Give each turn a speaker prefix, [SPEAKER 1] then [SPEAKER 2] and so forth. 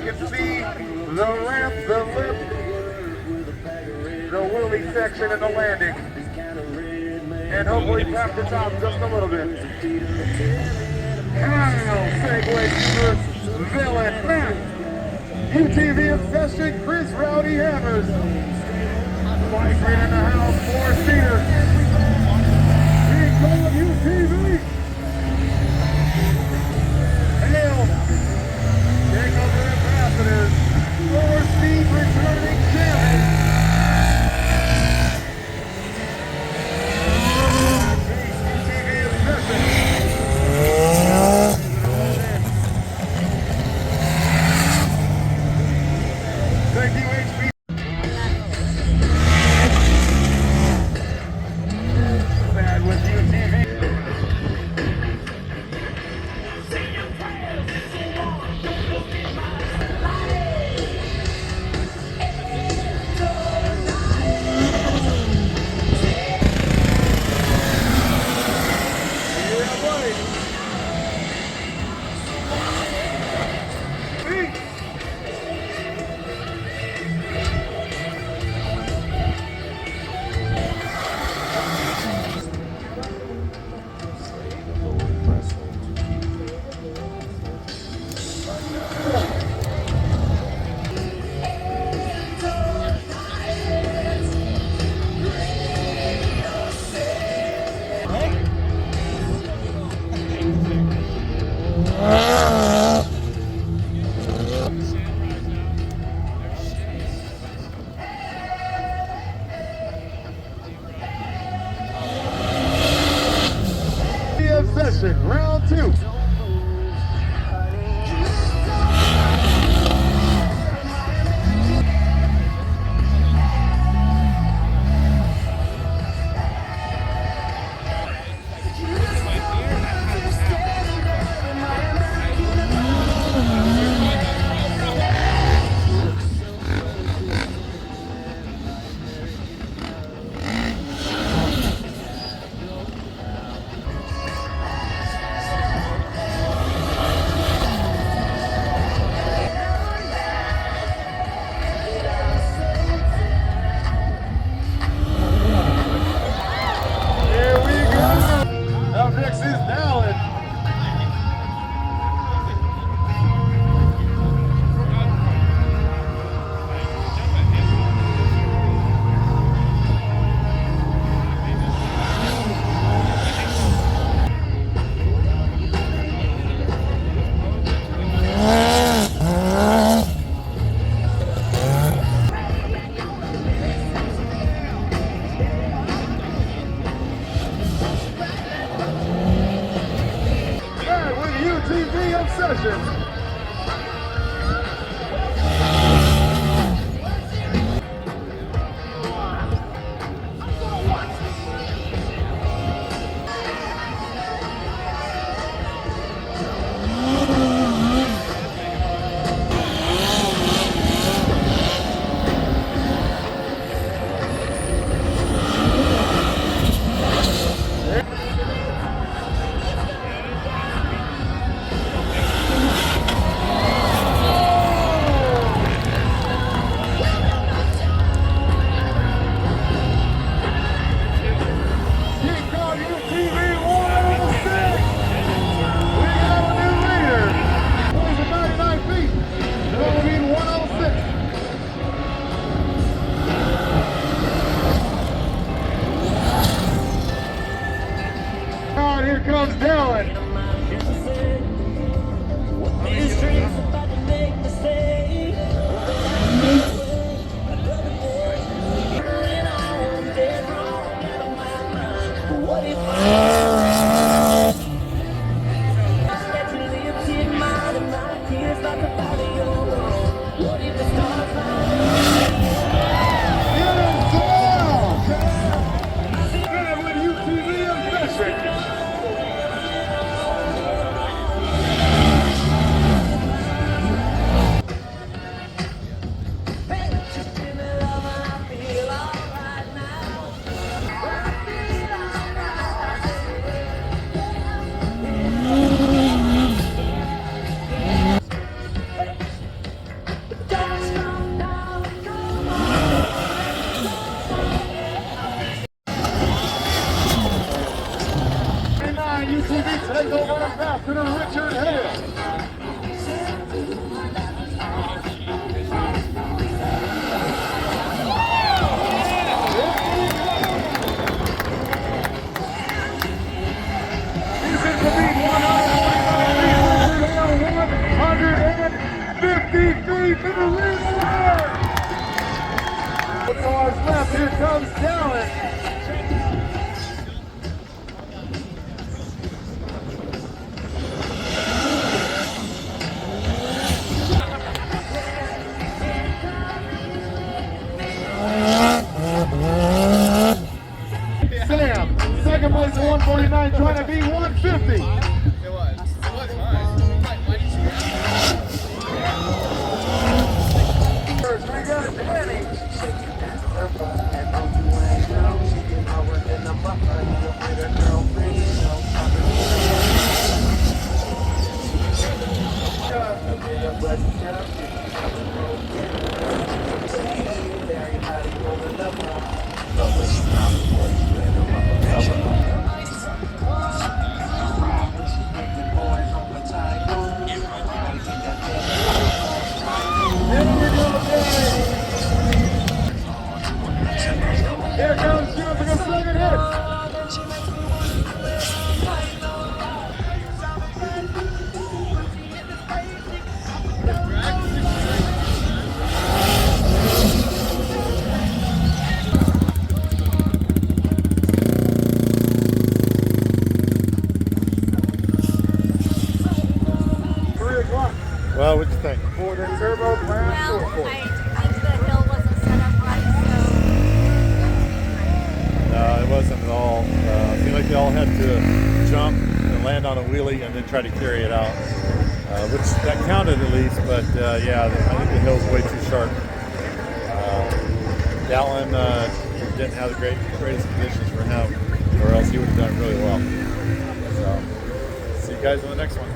[SPEAKER 1] can see the ramp, the lip, the wheelie section, and the landing. And hopefully tap the top just a little bit. Kyle segue to Villain Matt. UTV Obsession, Chris Rowdy Hammers. Bike right in the house, 4-seater. Big Dog UTV. Hail. Takeover Ambassadors. 4-speed returning champion. UTV Obsession. Thank you, HB. Bad with UTV. Yeah, buddy. Obsession, round 2. UTV Obsession. Here comes Dylan. feet to the leader. 4 cars left. Here comes Dallas. Sam, second place 149, trying to be 150.
[SPEAKER 2] It was fine.
[SPEAKER 1] First, we got Danny. Here comes Jim for the second hit.
[SPEAKER 3] Well, what'd you think?
[SPEAKER 1] For the turbo class
[SPEAKER 4] Well,
[SPEAKER 1] short course.
[SPEAKER 4] I think the hill wasn't set up right, so.
[SPEAKER 3] No, it wasn't at all. I feel like they all had to jump and land on a wheelie and then try to carry it out, which that counted at least. But yeah, I think the hill's way too sharp. Dallin didn't have the greatest conditions for him, or else he would have done really well. So, see you guys on the next one.